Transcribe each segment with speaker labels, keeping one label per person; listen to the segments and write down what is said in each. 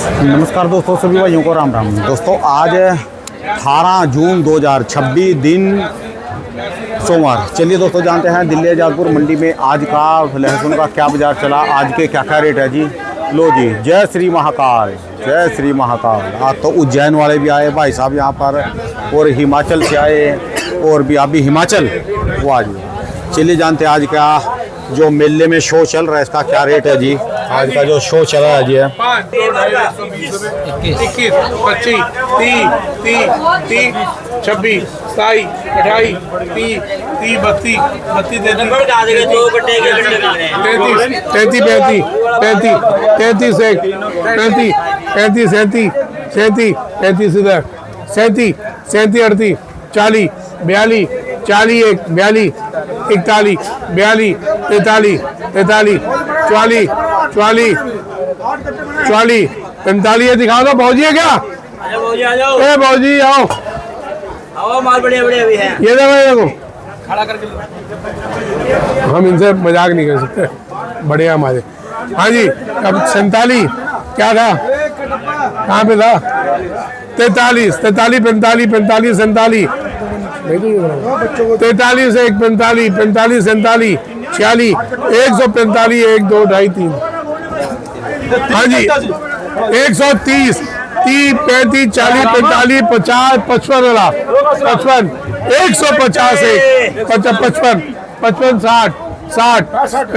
Speaker 1: नमस्कार दोस्तों, सभी भाइयों को राम राम। दोस्तों आज 18 जून 2026 दिन सोमवार। चलिए दोस्तों जानते हैं दिल्ली आजादपुर मंडी में आज का लहसुन का क्या बाजार चला, आज के क्या क्या रेट है जी। लो जी, जय श्री महाकाल, जय श्री महाकाल। आज तो उज्जैन वाले भी आए भाई साहब यहाँ पर, और हिमाचल से आए, और भी अभी हिमाचल वाह जी। चलिए जानते हैं आज क्या जो मेले में शो चल रहा है इसका क्या रेट है जी। आज का जो शो चल रहा है जी
Speaker 2: 21, 25, 30, 26, 27, 28, 30, 32, 33, 37, 40, 42, 41, 42, 43, 42, 43, 44, 45 दिखा दो। भौजी है क्या? ए भौजी आओ,
Speaker 3: माल बढ़िया बढ़िया भी है।
Speaker 2: ये देखो खड़ा करके, हम इनसे मजाक नहीं कर सकते, बढ़िया हमारे। हाँ जी, अब 47 क्या था, कहाँ पे था? 43, 45, 45, 47, 43, 43, 1, 45, 45, 47, 46, 145, 1, 2, 2.5, 3। हाँ जी, 130, 30, 35, 40, 45, 50, 55 वाला 55, 150, 55, 55, 60, 60,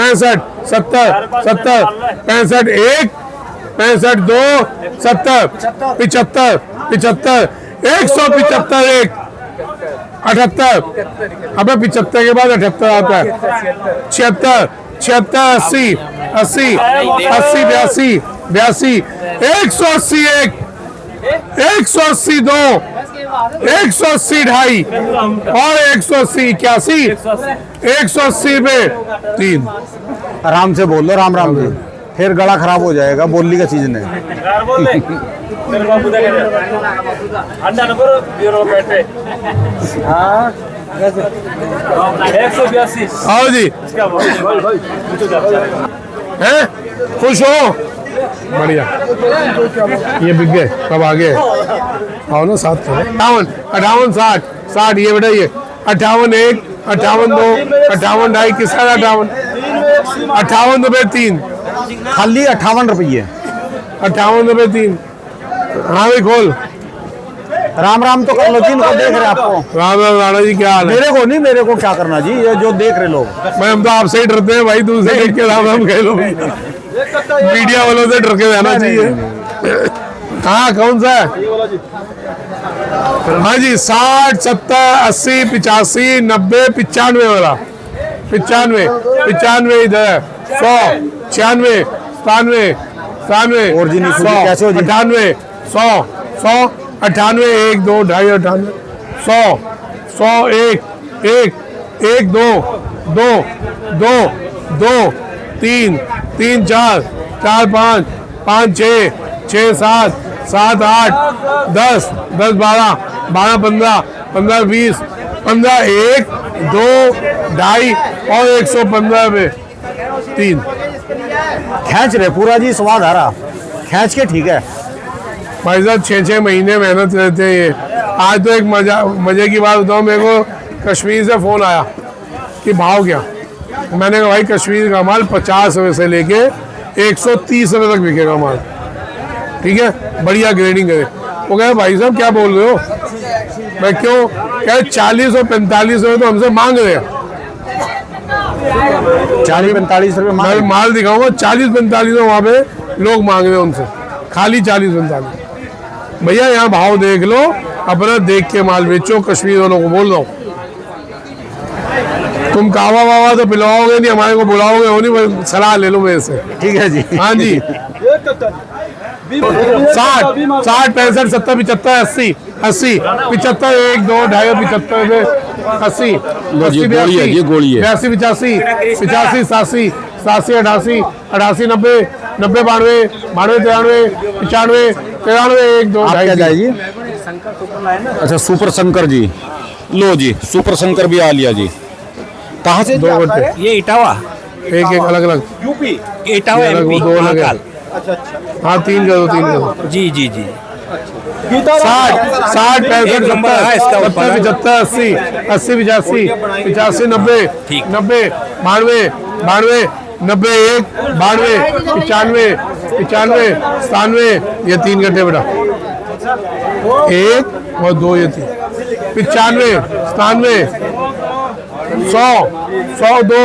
Speaker 2: 65, 70, 70, 65, 1, 65, 2, 70, 75, 75, 175, 1, 78। अबे 75 के बाद 78 आता है। 76, 80, 80, 82, 82, 180, 1, 180, 2, 180, 2.5 और 180, 81, 180 पे 3।
Speaker 1: आराम से बोल लो, राम राम जी, फिर गला खराब हो जाएगा, बोलने का चीज नहीं।
Speaker 2: आओ जी, हैं खुश हो? बढ़िया, ये बिक गए, कब आ गए? आओ ना साथ चलो। 58, 58, 60, ये बेटा ये 58, 1, 58, 2, 58, 2.5, किसका 58? 58 रुपये 3,
Speaker 1: खाली 58 रुपये।
Speaker 2: 58 रुपये 3। हाँ भाई खोल।
Speaker 1: राम राम तो कर लो जी, इनको देख रहे आपको।
Speaker 2: राम राम राणा जी, क्या हाल है?
Speaker 1: मेरे को नहीं, मेरे को क्या करना जी, ये जो देख रहे लोग।
Speaker 2: मैं हम तो आपसे ही डरते हैं भाई, दूसरे देख के राम राम कह लो। मीडिया वालों से डर के रहना चाहिए। हाँ कौन सा है? हाँ जी, 60, 70, 80, 85, 90, 95 वाला। 95, 95 इधर है। 100, 96, 97, 97
Speaker 1: और जी नहीं कैसे हो जी?
Speaker 2: 98, 100, 100, 98, 1, 2, 2.5, 98, 100, 100, 1, 1, 1, 2, 2, 2, 2, 3, 3, 4, 4, 5, 5, 6, 6, 7, 7, 8, 10, 10, 12, 12, 15, 15, 20, 15, 1, 2, 2.5 और 115 पे 3।
Speaker 1: खींच रहे पूरा जी, स्वाद आ रहा, खींच के ठीक है
Speaker 2: भाई साहब। 6-6 महीने मेहनत रहते हैं ये। आज तो एक मजे की बात बताऊँ, मेरे को कश्मीर से फ़ोन आया कि भाव क्या। मैंने कहा भाई कश्मीर का माल 50 रुपये से लेके 130 रुपये तक बिकेगा माल, ठीक है, बढ़िया ग्रेडिंग करे। वो कहे भाई साहब क्या बोल रहे हो? मैं क्यों? कहे 40 और 45 रुपये तो हमसे मांग रहे हैं।
Speaker 1: 40-45 रुपये
Speaker 2: मैं माल दिखाऊंगा, 40-45 वहाँ पे लोग मांग रहे हैं उनसे, खाली 40-45। भैया यहाँ भाव देख लो, अपना देख के माल बेचो। कश्मीर वालों को बोल रहा हूँ, तुम कावा वावा तो पिलवाओगे नहीं, हमारे को बुलाओगे हो नहीं, सलाह ले लो मेरे से,
Speaker 1: ठीक है जी।
Speaker 2: हाँ जी। 60, 65, 70, 75, 80, 80, 75, 1, 2, 2.5, 75, 80, 82, 82, 85, 85, 87, 87, 88, 88, 90, 90, 92, 92, 93, 93, 1, 2, 2.5
Speaker 1: जाएगी। अच्छा सुपर शंकर जी, लो जी सुपर शंकर भी आ लिया जी। कहाँ से?
Speaker 2: 2 घंटे
Speaker 3: ये इटावा,
Speaker 2: एक अलग अलग
Speaker 3: यूपी, इटावा
Speaker 2: अलग,
Speaker 3: एमपी,
Speaker 2: वो 2 अलग है।
Speaker 3: अच्छा अच्छा।
Speaker 2: हाँ 3 कर दो 3 कर दो।
Speaker 4: जी जी जी
Speaker 2: 60 65
Speaker 4: नंबर है इसका
Speaker 2: 70
Speaker 4: ऊपर।
Speaker 2: 75 80 85 85 90
Speaker 4: ठीक।
Speaker 2: 90 92 92 90 1 92 95 95 97 ये 3 घंटे बेटा 1 और 2 ये 3 95 97 100 100 2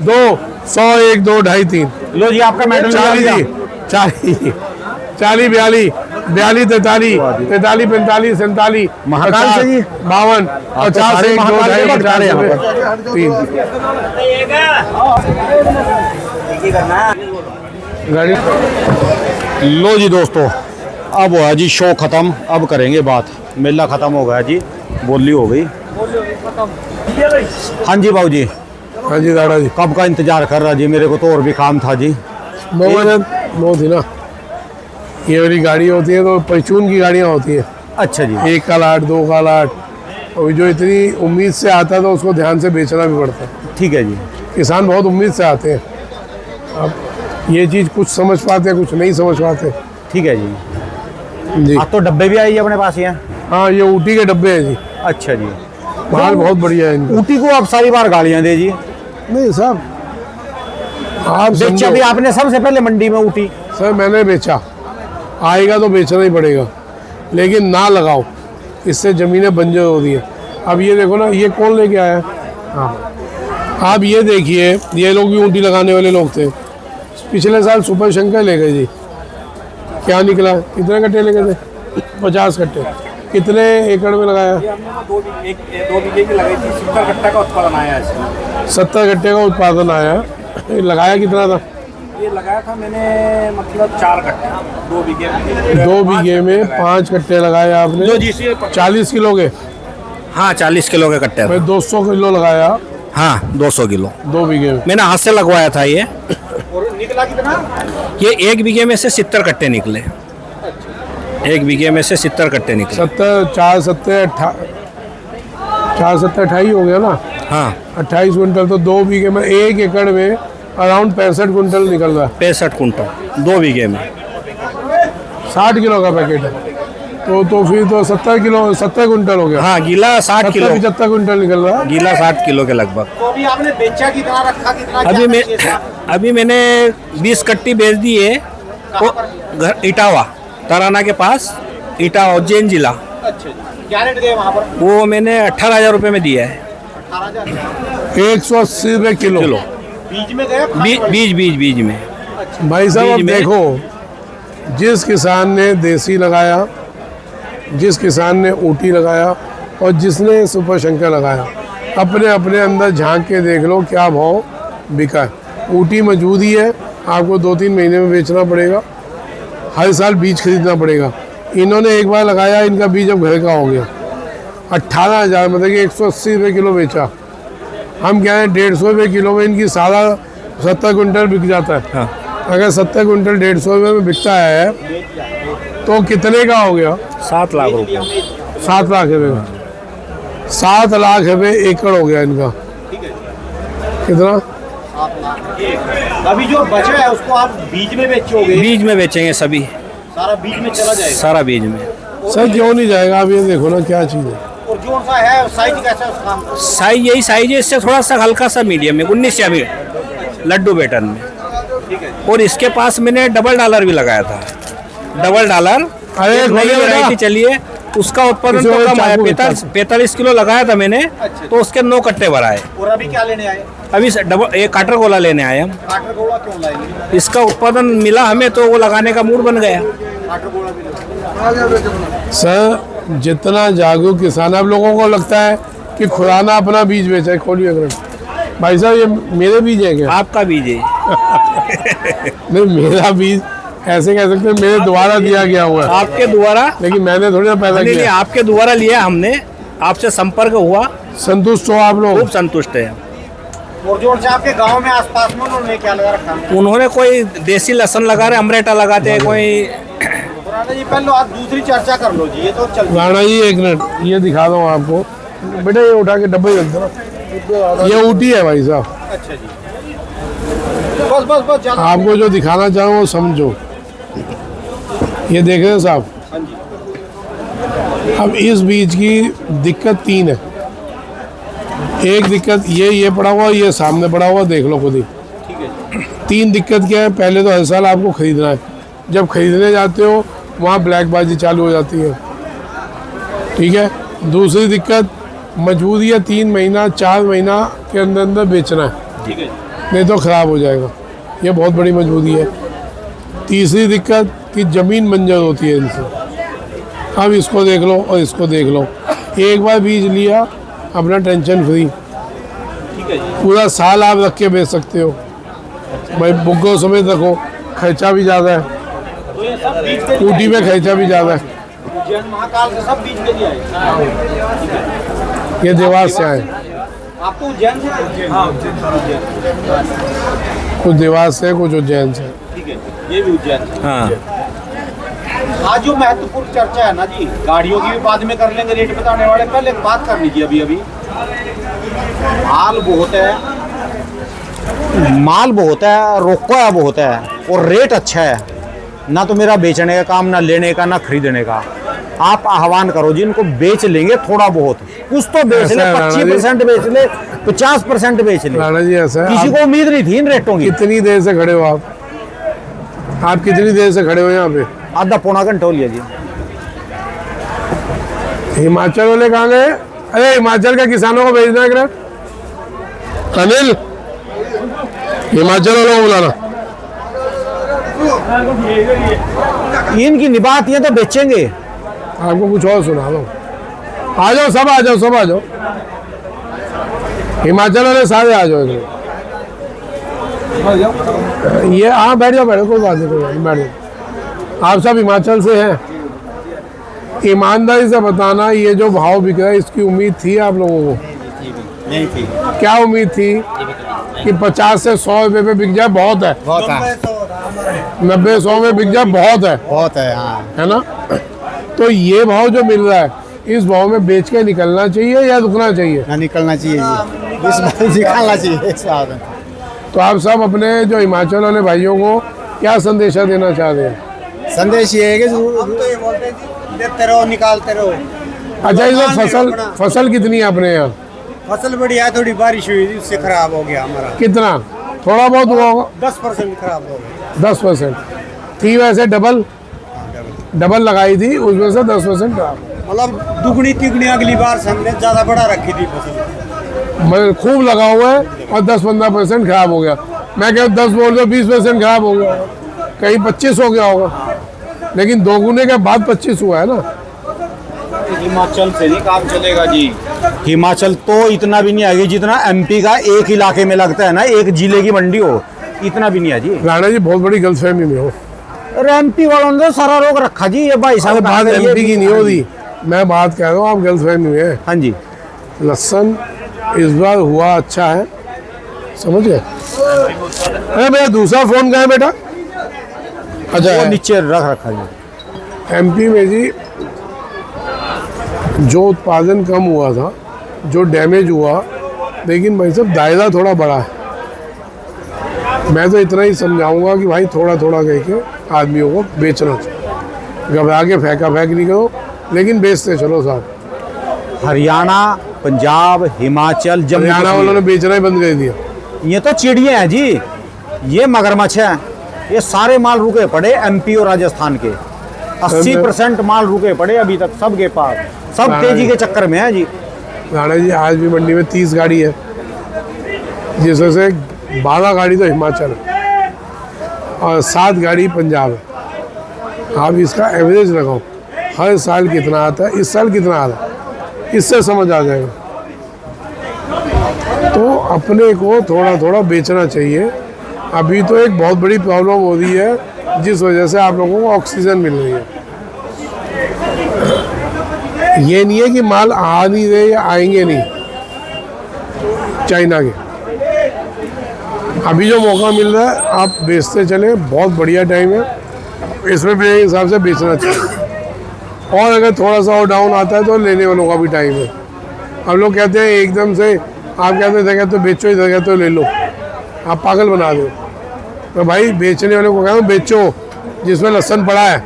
Speaker 2: 2 100 1 2 2.5 3
Speaker 1: लो जी आपका मेडल
Speaker 2: 40 40 40 42 42 43 43 45 47
Speaker 1: महाकाल से जी?
Speaker 2: 52
Speaker 1: आप तो
Speaker 2: 50
Speaker 1: सारे
Speaker 2: 1 2
Speaker 1: महाकाल के
Speaker 2: 2.5
Speaker 1: बता रहे हैं
Speaker 2: 3 गाड़ी
Speaker 1: लो जी दोस्तों, अब हुआ जी शो खत्म, अब करेंगे बात। मेला खत्म हो गया जी, बोली हो गई। हाँ जी बाबू जी,
Speaker 2: हाँ जी दादा जी
Speaker 1: कब का इंतजार कर रहा जी? मेरे को तो और भी काम था जी।
Speaker 2: 9 बजे 9 थी ना। ये वाली गाड़ी होती है तो परचून की गाड़ियाँ होती है,
Speaker 1: अच्छा जी,
Speaker 2: 1 का लाट 2 का लाट। और जो इतनी उम्मीद से आता है तो उसको ध्यान से बेचना भी पड़ता है।
Speaker 1: ठीक है जी।
Speaker 2: किसान बहुत उम्मीद से आते हैं। अब ये चीज़ कुछ समझ पाते हैं, कुछ नहीं समझ पाते।
Speaker 1: ठीक है जी।
Speaker 2: जी
Speaker 1: आज तो डब्बे भी आई है अपने पास यहाँ।
Speaker 2: हाँ, ये ऊटी के डब्बे हैं जी।
Speaker 1: अच्छा जी।
Speaker 2: माल बहुत बढ़िया है इनका।
Speaker 1: ऊटी को आप सारी बार गाड़ियाँ दे जी।
Speaker 2: नहीं साहब, आप
Speaker 1: बेचा
Speaker 2: समझो
Speaker 1: भी आपने सबसे पहले मंडी में ऊटी।
Speaker 2: सर, मैंने बेचा, आएगा तो बेचना ही पड़ेगा, लेकिन ना लगाओ, इससे ज़मीनें बंजर हो रही हैं। अब ये देखो ना, ये कौन लेके आया? हाँ, आप ये देखिए, ये लोग भी ऊँटी लगाने वाले लोग थे। पिछले साल सुपर शंकर ले गए जी, क्या निकला? कितने कट्टे ले गए थे? 50 कट्टे। कितने एकड़ में लगाया?
Speaker 3: 2 बीघे की लगाई थी, 70 कट्टा का उत्पादन आया इसमें।
Speaker 2: 70 कट्टे का उत्पादन आया। ये लगाया कितना था?
Speaker 3: ये लगाया था मैंने मतलब 4 कट्टे 2 बीघे में।
Speaker 2: 2 बीघे में 5 कट्टे लगाए आपने। 40 किलो के?
Speaker 4: हाँ 40 किलो के कट्टे।
Speaker 2: मैं 200 किलो लगाया
Speaker 4: हाँ 200 किलो
Speaker 2: 2 बीघे में।
Speaker 4: मैंने हाथ से लगवाया था ये।
Speaker 3: और निकला कितना?
Speaker 4: ये 1 बीघे में से 70 कट्टे निकले। 1 बीघे में से 70 कट्टे निकले।
Speaker 2: 70 4 7 4 7 28 हो गया ना।
Speaker 4: हाँ
Speaker 2: 28 कुंटल तो 2 बीघे में 1 एकड़ में अराउंड 65 कुंटल निकल रहा है।
Speaker 4: 65 कुंटल 2 बीघे में।
Speaker 2: 60 किलो का पैकेट है तो फिर तो 70 किलो 70 कुंटल हो गया।
Speaker 4: हाँ गीला 60 किलो
Speaker 2: 75 कुंटल निकल रहा है।
Speaker 4: गीला 60 किलो के लगभग।
Speaker 3: तो अभी आपने बेचा कितना, रखा कितना?
Speaker 4: अभी मैंने 20 कट्टी बेच दी है। वो घर इटावा तराना के पास, इटावा उज्जैन जिला।
Speaker 3: अच्छा, क्या रेट गए वहाँ पर?
Speaker 4: वो मैंने 18,000 रुपये में दिया है।
Speaker 2: 180 रुपये किलो।
Speaker 3: बीज में गए?
Speaker 4: बीज में।
Speaker 2: भाई साहब अब
Speaker 4: बीज में।
Speaker 2: देखो, जिस किसान ने देसी लगाया, जिस किसान ने ऊटी लगाया और जिसने सुपर शंकर लगाया, अपने अपने अंदर झांक के देख लो क्या भाव बिका है। ऊटी मौजूद ही है, आपको 2-3 महीने में बेचना पड़ेगा। हर साल बीज खरीदना पड़ेगा। इन्होंने एक बार लगाया, इनका बीज अब घर का हो गया। 18,000 मतलब कि 180 रुपये किलो बेचा। हम क्या है 150 रुपये किलो में इनकी सारा 70 कुंटल बिक जाता है।
Speaker 4: हाँ।
Speaker 2: अगर 70 कुंटल 150 रुपये में बिकता है तो कितने का हो गया?
Speaker 4: 7 लाख रुपये।
Speaker 2: 7 लाख रुपये का। 7 लाख रुपये एकड़ हो गया इनका। कितना?
Speaker 3: अभी जो बचा है उसको आप बीज में बेचोगे?
Speaker 4: बीज में बेचेंगे सभी,
Speaker 3: सारा बीज में चला जाएगा?
Speaker 4: सारा बीज में।
Speaker 2: सर क्यों नहीं जाएगा? आप ये देखो ना क्या चीज़ है।
Speaker 3: और जो सा है साइज कैसा है उसका?
Speaker 4: साइज यही साइज है, इससे थोड़ा सा हल्का सा मीडियम में 19 या भी लड्डू बैटर में। और इसके पास मैंने डबल डॉलर भी लगाया था। डबल डॉलर
Speaker 2: अरे
Speaker 4: एक नई
Speaker 2: खोलिए बेटा।
Speaker 4: वैरायटी चलिए, उसका उत्पादन
Speaker 2: किसी
Speaker 4: तो
Speaker 2: और
Speaker 4: कम आया।
Speaker 2: चाकू
Speaker 4: 45 किलो लगाया था मैंने, तो उसके 9 कट्टे भराए।
Speaker 3: और अभी क्या लेने आए?
Speaker 4: अभी डबल एक काटर गोला लेने आए हम।
Speaker 3: काटर गोला क्यों लाएंगे?
Speaker 4: इसका उत्पादन मिला हमें तो वो लगाने का मूड बन गया।
Speaker 3: काटर गोला भी लो।
Speaker 2: सर जितना जागरूक किसान, आप लोगों को लगता है कि खुराना अपना बीज बेचा है। खोलिए अगर भाई साहब, ये मेरे बीज है क्या?
Speaker 4: आपका बीज है।
Speaker 2: नहीं, मेरा बीज ऐसे कह सकते हैं, मेरे द्वारा दिया गया हुआ है,
Speaker 4: आपके द्वारा?
Speaker 2: लेकिन मैंने थोड़ी ना पैदा
Speaker 4: नहीं,
Speaker 2: किया।
Speaker 4: आपके द्वारा लिया हमने, आपसे संपर्क हुआ,
Speaker 2: संतुष्ट हो आप लोग?
Speaker 4: खूब संतुष्ट है।
Speaker 3: और जो से आपके गांव में आसपास में उन्होंने क्या लगा रखा?
Speaker 4: उन्होंने कोई देसी लहसुन लगा रहे, अमरेटा लगाते हैं कोई।
Speaker 3: राणा जी पहले आप दूसरी चर्चा कर लो जी, ये तो चल।
Speaker 2: राणा जी एक मिनट, ये दिखा दो आपको। बेटा ये उठा के डब्बे रख दो ना। ये ऊटी है भाई साहब।
Speaker 3: अच्छा जी, बस बस बस ज्यादा।
Speaker 2: आपको जो दिखाना चाहूँ वो समझो। ये देख रहे हैं साहब, अब इस बीज की दिक्कत 3 है। एक दिक्कत ये पड़ा हुआ, ये सामने पड़ा हुआ, देख लो खुद ही। 3 दिक्कत क्या है? पहले तो हर साल आपको खरीदना है, जब खरीदने जाते हो वहाँ ब्लैकबाजी चालू हो जाती है, ठीक है। दूसरी दिक्कत मजबूरी है 3 महीना 4 महीना के अंदर अंदर बेचना है,
Speaker 3: ठीक है।
Speaker 2: नहीं तो ख़राब हो जाएगा, ये बहुत बड़ी मजबूरी है। तीसरी दिक्कत कि ज़मीन बंजर होती है इनसे। अब इसको देख लो और इसको देख लो, एक बार बीज लिया अपना टेंशन फ्री,
Speaker 3: ठीक है जी।
Speaker 2: पूरा साल आप रख के बेच सकते हो भाई। बुग्गो समेत रखो, खर्चा भी ज़्यादा है,
Speaker 3: तो ये सब बीज के लिए
Speaker 2: ऊटी में खर्चा भी ज़्यादा है।
Speaker 3: उज्जैन महाकाल से सब बीज के लिए आए।
Speaker 2: ये देवास से आए,
Speaker 3: आप तो उज्जैन से आए? हाँ उज्जैन।
Speaker 2: कुछ देवास से कुछ उज्जैन से।
Speaker 3: ठीक है, ये भी उज्जैन से।
Speaker 4: हाँ,
Speaker 3: आज जो महत्वपूर्ण चर्चा है ना जी, गाड़ियों की भी बाद में कर लेंगे, रेट बताने वाले। पहले एक बात करनी थी, अभी माल बहुत है,
Speaker 1: माल बहुत है, रोका बहुत है और रेट अच्छा है। ना तो मेरा बेचने का काम, ना लेने का, ना खरीदने का। आप आह्वान करो जिनको बेच लेंगे थोड़ा बहुत, कुछ तो बेच ले,
Speaker 2: ऐसा है राणा जी।
Speaker 1: 25% बेच ले, 50% बेच ले।
Speaker 2: राणा जी ऐसा है,
Speaker 1: किसी को उम्मीद नहीं थी इन रेटों की।
Speaker 2: कितनी देर से खड़े हो आप कितनी देर से खड़े हो यहाँ पे?
Speaker 1: आधा पौना घंटा हो लिया जी।
Speaker 2: हिमाचल वाले कहाँ गए? अरे हिमाचल के किसानों को भेजना है क्या? अनिल, हिमाचल वालों को बुलाना।
Speaker 1: इनकी निबात ये तो बेचेंगे।
Speaker 2: आपको कुछ और सुना लो, आ जाओ सब, आ जाओ सब, आ जाओ। हिमाचल वाले सारे आ जाओ इधर। ये हाँ बैठ जाओ, कोई बात नहीं, कोई बात नहीं, बैठ जाओ। आप सब हिमाचल से हैं, ईमानदारी से बताना, ये जो भाव बिक रहा है इसकी उम्मीद थी आप लोगों को?
Speaker 3: नहीं थी।
Speaker 2: क्या उम्मीद थी कि 50 से 100 रुपए पे बिक जाए? बहुत है।
Speaker 1: बहुत है,
Speaker 2: 90-100 में बिक जाए, बहुत है,
Speaker 1: बहुत है, हाँ।
Speaker 2: है ना। तो ये भाव जो मिल रहा है, इस भाव में बेच के निकलना चाहिए या रुकना चाहिए?
Speaker 1: ना निकलना चाहिए जी, इस बार निकालना चाहिए इस बार।
Speaker 2: तो आप सब अपने जो हिमाचल वाले भाइयों को क्या संदेशा देना चाहते हैं?
Speaker 1: संदेश ये है कि
Speaker 5: हम तो ये बोलते हैं जी, देते रहो, निकालते रहो।
Speaker 2: अच्छा, इस फसल कितनी है अपने यहाँ?
Speaker 5: फसल बढ़िया, थोड़ी बारिश हुई थी उससे खराब हो गया हमारा।
Speaker 2: कितना? थोड़ा बहुत हुआ होगा,
Speaker 5: 10% खराब हो गया।
Speaker 2: 10% थी वैसे, डबल लगाई थी, उसमें से 10% खराब।
Speaker 5: मतलब दुगनी तिगनी अगली बार से हमने ज्यादा बढ़ा रखी थी फसल।
Speaker 2: मतलब खूब लगा हुआ है और 10-15% खराब हो गया। मैं कह 10 बोल रहा 20% खराब हो गया, कहीं 25 हो गया होगा, लेकिन दोगुने के बाद 25 हुआ है ना।
Speaker 3: हिमाचल से नहीं काम चलेगा जी।
Speaker 1: हिमाचल तो इतना भी नहीं आएगी जितना एमपी का एक इलाके में लगता है ना, एक जिले की मंडी हो, इतना भी नहीं है जी।
Speaker 2: राणा जी बहुत बड़ी गलतफहमी में हो।
Speaker 1: अरे एमपी वालों ने तो सारा रोक रखा जी, ये भाई साहब
Speaker 2: बात
Speaker 1: ये-
Speaker 2: एमपी की नहीं हो रही, मैं बात कह रहा हूँ, आप गलतफहमी में है।
Speaker 1: हाँ जी,
Speaker 2: लहसुन इस बार हुआ अच्छा है, समझ गए? अरे मेरा दूसरा फोन कहाँ है बेटा? अच्छा
Speaker 1: वो
Speaker 2: है।
Speaker 1: नीचे रख रखा जी।
Speaker 2: एमपी में जी जो उत्पादन कम हुआ था, जो डैमेज हुआ, लेकिन भाई साहब दायरा थोड़ा बड़ा है। मैं तो इतना ही समझाऊंगा कि भाई थोड़ा थोड़ा करके आदमियों को बेचना चाहिए, घबरा के फेंका फेंक नहीं करो, लेकिन बेचते चलो साहब।
Speaker 1: हरियाणा, पंजाब, हिमाचल, जम्मू
Speaker 2: हरियाणा वालों ने बेचना ही बंद कर दिया।
Speaker 1: ये तो चिड़िया हैं जी, ये मगरमच्छ हैं, ये सारे माल रुके पड़े एमपी और राजस्थान के। 80% माल रुके पड़े अभी तक सबके पास, सब तेजी के चक्कर में है जी।
Speaker 2: राणा जी आज भी मंडी में 30 गाड़ी है, जिसमें से 12 गाड़ी तो हिमाचल है और 7 गाड़ी पंजाब है। आप इसका एवरेज लगाओ, हर साल कितना आता है, इस साल कितना आ रहा है, इससे समझ आ जाएगा। तो अपने को थोड़ा थोड़ा बेचना चाहिए। अभी तो एक बहुत बड़ी प्रॉब्लम हो रही है, जिस वजह से आप लोगों को ऑक्सीजन मिल रही है। ये नहीं है कि माल आ नहीं रहे या आएंगे नहीं चाइना के। अभी जो मौका मिल रहा है आप बेचते चले, बहुत बढ़िया टाइम है, इसमें मेरे हिसाब से बेचना चाहिए। और अगर थोड़ा सा और डाउन आता है तो लेने वालों का भी टाइम है। हम लोग कहते हैं एकदम से, आप कहते हैं जगह तो बेचो, इधर कहते तो ले लो, आप पागल बना दो। तो भाई बेचने वाले को कहते बेचो, जिसमें लहसुन पड़ा है,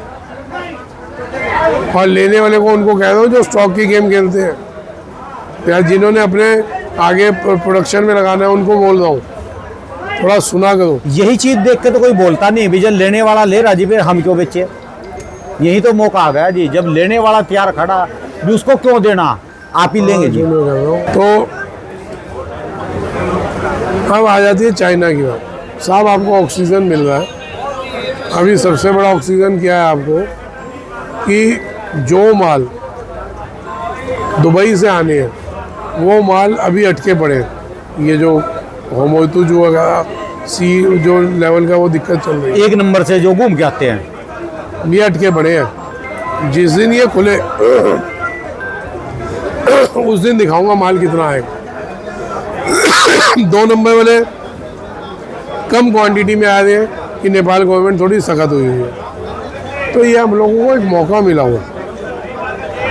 Speaker 2: और लेने वाले को उनको कह दो जो स्टॉक की गेम खेलते हैं, या जिन्होंने अपने आगे प्रोडक्शन में लगाना है उनको बोल रहा हूँ थोड़ा सुना करो।
Speaker 1: यही चीज देख के तो कोई बोलता नहीं भी, जब लेने वाला ले रहा जी फिर हम क्यों बेचे। यही तो मौका आ गया जी, जब लेने वाला तैयार खड़ा भी उसको क्यों देना, आप ही लेंगे जी।
Speaker 2: तो अब आ जाती है चाइना की बात। साहब आपको ऑक्सीजन मिल रहा है, अभी सबसे बड़ा ऑक्सीजन क्या है आपको कि जो माल दुबई से आने हैं वो माल अभी अटके पड़े हैं। ये जो होमोतु जो वगैरह सी जो लेवल का वो दिक्कत चल रही है,
Speaker 1: एक नंबर से जो घूम के आते हैं
Speaker 2: ये अटके पड़े हैं। जिस दिन ये खुले उस दिन दिखाऊंगा माल कितना है। 2 नंबर वाले कम क्वांटिटी में आ रहे हैं कि नेपाल गवर्नमेंट थोड़ी सख्त हुई है, तो ये हम लोगों को एक मौका मिला हुआ,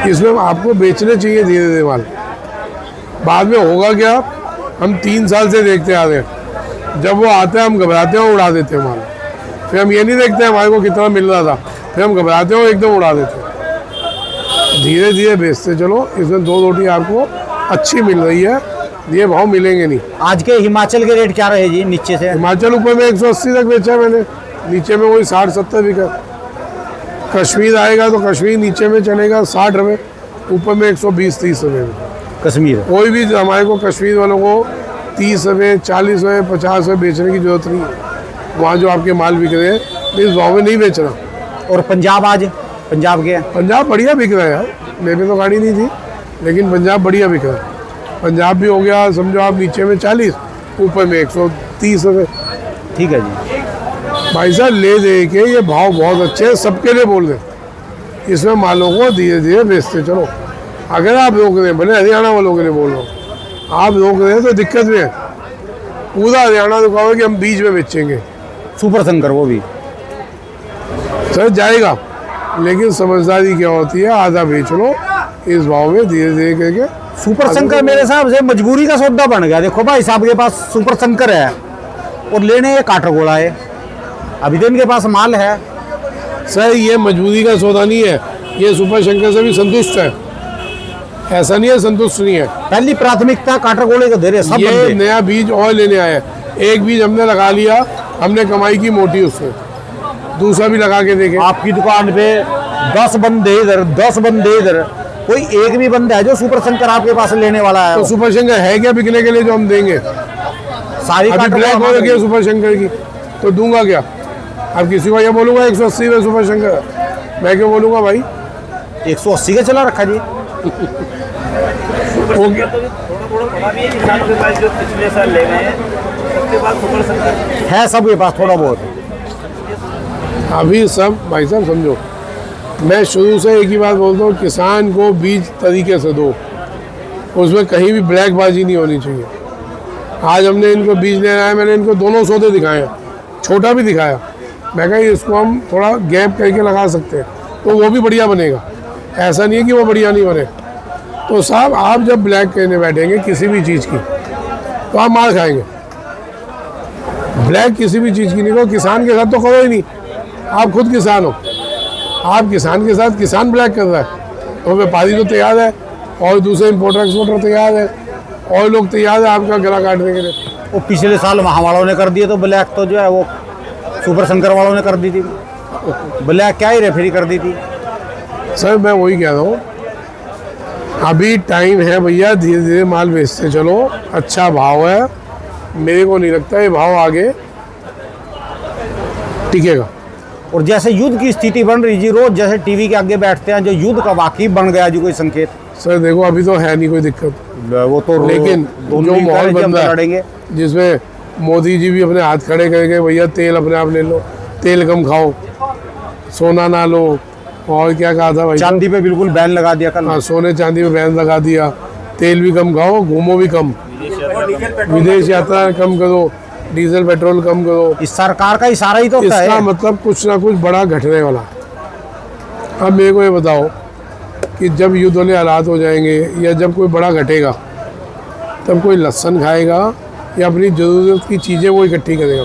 Speaker 2: इसमें आपको बेचने चाहिए धीरे धीरे माल। बाद में होगा क्या, हम 3 साल से देखते आ रहे हैं, जब वो आता है हम घबराते हैं, उड़ा देते हैं माल। फिर हम ये नहीं देखते हैं हमारे को कितना मिल रहा था, फिर हम घबराते हैं एकदम उड़ा देते हैं। धीरे धीरे बेचते चलो, इसमें 2 रोटी आपको अच्छी मिल रही है, ये भाव मिलेंगे नहीं।
Speaker 1: आज के हिमाचल के रेट क्या रहे जी नीचे से?
Speaker 2: हिमाचल ऊपर में 180 तक बेचा मैंने, नीचे में वही 60-70 बिका। कश्मीर आएगा तो कश्मीर नीचे में चलेगा 60 रुपये, ऊपर में 120-30 रुपये में।
Speaker 1: कश्मीर
Speaker 2: कोई भी हमारे को कश्मीर वालों को 30 रुपये, 40 रुपये, 50 रुपये बेचने की जरूरत नहीं है। वहाँ जो आपके माल बिक रहे हैं इस भाव में नहीं बेचना।
Speaker 1: और पंजाब, आज पंजाब के
Speaker 2: पंजाब बढ़िया बिक रहा है यार, मेरे पे तो गाड़ी नहीं थी, लेकिन पंजाब बढ़िया बिक रहा है। पंजाब भी हो गया समझो आप, नीचे में 40, ऊपर में 130 रुपये।
Speaker 1: ठीक है जी।
Speaker 2: भाई साहब ले दे के ये भाव बहुत अच्छे हैं, सबके लिए बोल दें, इसमें मालों को धीरे धीरे बेचते चलो। अगर आप रोक रहे हैं, भले हरियाणा वालों के लिए बोल रहा हूँ, आप रोक रहे हैं तो दिक्कत में है। पूरा हरियाणा तो कहो कि हम बीच में बेचेंगे
Speaker 1: सुपर शंकर वो भी
Speaker 2: सर जाएगा, लेकिन समझदारी क्या होती है, आधा बेच लो इस भाव में धीरे धीरे करके।
Speaker 1: सुपर शंकर मेरे हिसाब से मजबूरी का सौदा बन गया। देखो भाई साहब के पास सुपर शंकर है और लेने ये काटरगोला है, अभी तो इनके पास माल है।
Speaker 2: सर ये मजबूरी का सौदा नहीं है, ये सुपर शंकर से भी संतुष्ट है, ऐसा नहीं है संतुष्ट नहीं है।
Speaker 1: पहली प्राथमिकता काटरगोले को दे रहे सब
Speaker 2: ये
Speaker 1: बंदे।
Speaker 2: नया बीज और लेने आए हैं, एक बीज हमने लगा लिया, हमने कमाई की मोटी उससे, दूसरा भी लगा के देखे।
Speaker 1: आपकी दुकान पे 10 बंदे इधर, 10 बंदे इधर, कोई एक भी बंदा है जो सुपर शंकर आपके पास लेने वाला है?
Speaker 2: तो सुपर शंकर है क्या बिकने के लिए जो हम देंगे?
Speaker 1: सारी
Speaker 2: अभी ब्लैक हो रखी है सुपर शंकर की, तो दूंगा क्या? अब किसी को ये बोलूंगा 180 में सुपर शंकर, मैं क्यों बोलूंगा भाई?
Speaker 1: 180 का चला रखा जी। है सबके पास थोड़ा बहुत।
Speaker 2: अभी सब भाई साहब समझो, मैं शुरू से एक ही बात बोलता हूँ, किसान को बीज तरीके से दो, उसमें कहीं भी ब्लैकबाजी नहीं होनी चाहिए। आज हमने इनको बीज लेना है, मैंने इनको दोनों सौदे दिखाए हैं, छोटा भी दिखाया, मैं कहा इसको हम थोड़ा गैप करके लगा सकते हैं तो वो भी बढ़िया बनेगा, ऐसा नहीं है कि वो बढ़िया नहीं बने। तो साहब आप जब ब्लैक करने बैठेंगे किसी भी चीज़ की तो आप मार खाएंगे। ब्लैक किसी भी चीज़ की नहीं करो, किसान के साथ तो करो ही नहीं, आप खुद किसान हो, आप किसान के साथ किसान ब्लैक कर रहा है तो व्यापारी तो तैयार है, और दूसरे इम्पोर्टर एक्सपोर्टर तैयार है, और लोग तैयार है आपका गला काटने के लिए।
Speaker 1: वो पिछले साल वहाँ वालों ने कर दिए, तो ब्लैक तो जो है वो सुपर शंकर वालों ने कर दी थी। ब्लैक क्या ही रेफरी कर दी थी।
Speaker 2: सर मैं वही कह रहा हूँ, अभी टाइम है भैया, धीरे धीरे माल बेचते चलो, अच्छा भाव है, मेरे को नहीं लगता ये भाव आगे टिकेगा।
Speaker 1: और जैसे युद्ध की स्थिति बन रही जी, रोज जैसे टीवी के आगे बैठते हैं, जो युद्ध का वाकई बन गया जी कोई संकेत।
Speaker 2: सर देखो अभी तो है नहीं कोई दिक्कत,
Speaker 1: वो तो
Speaker 2: लेकिन जो माहौल बन रहा
Speaker 1: लड़ेंगे,
Speaker 2: है जिसमें मोदी जी भी अपने हाथ खड़े करके भैया तेल अपने आप ले लो, तेल कम खाओ, सोना ना लो, और क्या कहा था भाई,
Speaker 1: चांदी पे बिल्कुल बैन लगा दिया कल।
Speaker 2: हाँ सोने चांदी पे बैन लगा दिया, तेल भी कम खाओ, घूमो भी कम, विदेश यात्रा कम करो, डीजल पेट्रोल कम करो।
Speaker 1: इस सरकार का इशारा ही तो होता
Speaker 2: इसका
Speaker 1: है।
Speaker 2: मतलब कुछ ना कुछ बड़ा घटने वाला। अब मेरे को ये बताओ कि जब युद्ध वाले हालात हो जाएंगे या जब कोई बड़ा घटेगा, तब कोई लहसुन खाएगा या अपनी ज़रूरत की चीज़ें वो इकट्ठी करेगा?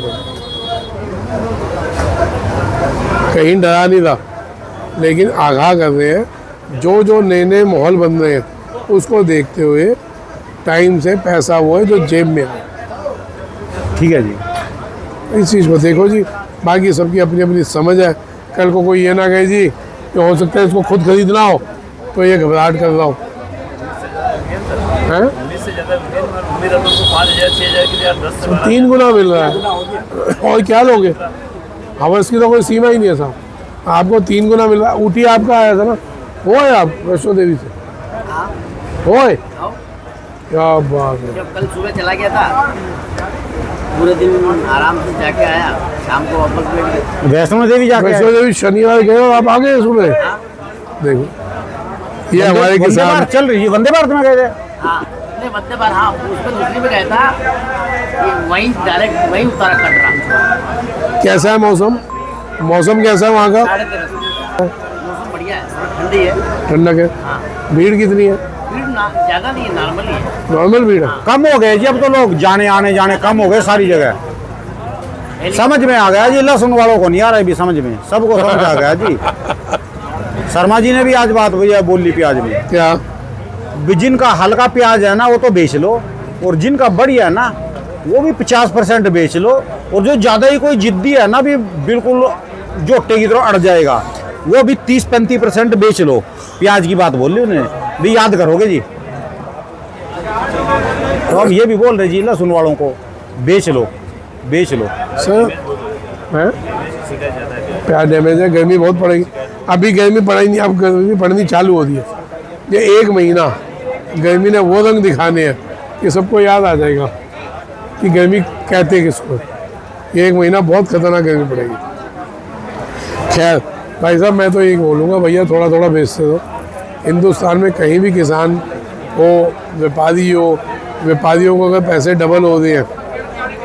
Speaker 2: कहीं डरा नहीं था, लेकिन आगाह कर रहे हैं जो जो नए नए माहौल बन रहे हैं उसको देखते हुए टाइम से पैसा वो है जो जेब में आए,
Speaker 1: ठीक है जी।
Speaker 2: इस चीज़ को देखो जी। बाकी सबकी अपनी अपनी समझ है। कल को कोई ये ना कहे जी कि हो सकता है इसको खुद खरीदना हो तो ये घबराहट कर रहा हो, हैं? 3 गुना मिल रहा है और क्या लोगे? हवस की तो कोई सीमा ही नहीं है साहब। आपको 3 गुना मिल रहा है। ऊटी आपका आया था ना, वो है आप वैष्णो देवी से हो? क्या बात है।
Speaker 6: जब कल सुबह चला गया था, पूरे दिन आराम से जाके आया, शाम को वापस बैठ गए।
Speaker 1: वैष्णो देवी जाके
Speaker 2: वैष्णो देवी शनिवार गए और आप आ गए सुबह। देखो ये हमारे
Speaker 1: वंदे
Speaker 2: किसान
Speaker 1: भारत चल रही है, वंदे भारत में गए थे।
Speaker 6: हाँ नहीं, वंदे भारत, हाँ उसमें दूसरी में गया था, ये वहीं डायरेक्ट वहीं उत्तराखंड रहा।
Speaker 2: कैसा है मौसम? मौसम कैसा है वहाँ का?
Speaker 6: 13:30 मौसम बढ़िया है, ठंडी है,
Speaker 2: ठंडक है। भीड़ कितनी है?
Speaker 6: भीड़ ना ज़्यादा नहीं है, नॉर्मल ही है।
Speaker 2: नॉर्मल भीड़ है।
Speaker 1: कम हो गए जी अब तो, लोग जाने आने जाने कम हो गए सारी जगह। समझ में आ गया जी, लहसुन वालों को नहीं आ रहा है भी समझ में, सबको समझ आ गया जी। शर्मा जी ने भी आज बात भैया बोली प्याज में,
Speaker 2: क्या?
Speaker 1: जिनका हल्का प्याज है ना वो तो बेच लो, और जिनका बढ़िया है ना वो भी 50% बेच लो, और जो ज़्यादा ही कोई जिद्दी है ना भी बिल्कुल जोटे की तरह अड़ जाएगा, वो भी 30-35% बेच लो। प्याज की बात बोल ली उन्होंने भी, याद करोगे जी। तो हम ये भी बोल रहे जी लहसुन वालों को बेच लो, बेच लो।
Speaker 2: सर हैं? प्याज डैमेज है, गर्मी बहुत पड़ेगी। अभी गर्मी पड़ेगी नहीं, अब गर्मी पड़नी चालू हो रही है। ये 1 महीना गर्मी ने वो रंग दिखाने हैं कि सबको याद आ जाएगा कि गर्मी कहते हैं किसको। ये 1 महीना बहुत खतरनाक गर्मी पड़ेगी। खैर भाई साहब, मैं तो यही बोलूँगा भैया थोड़ा थोड़ा बेचते दो। हिंदुस्तान में कहीं भी किसान हो, व्यापारी हो, व्यापारियों को अगर पैसे डबल हो रहे हैं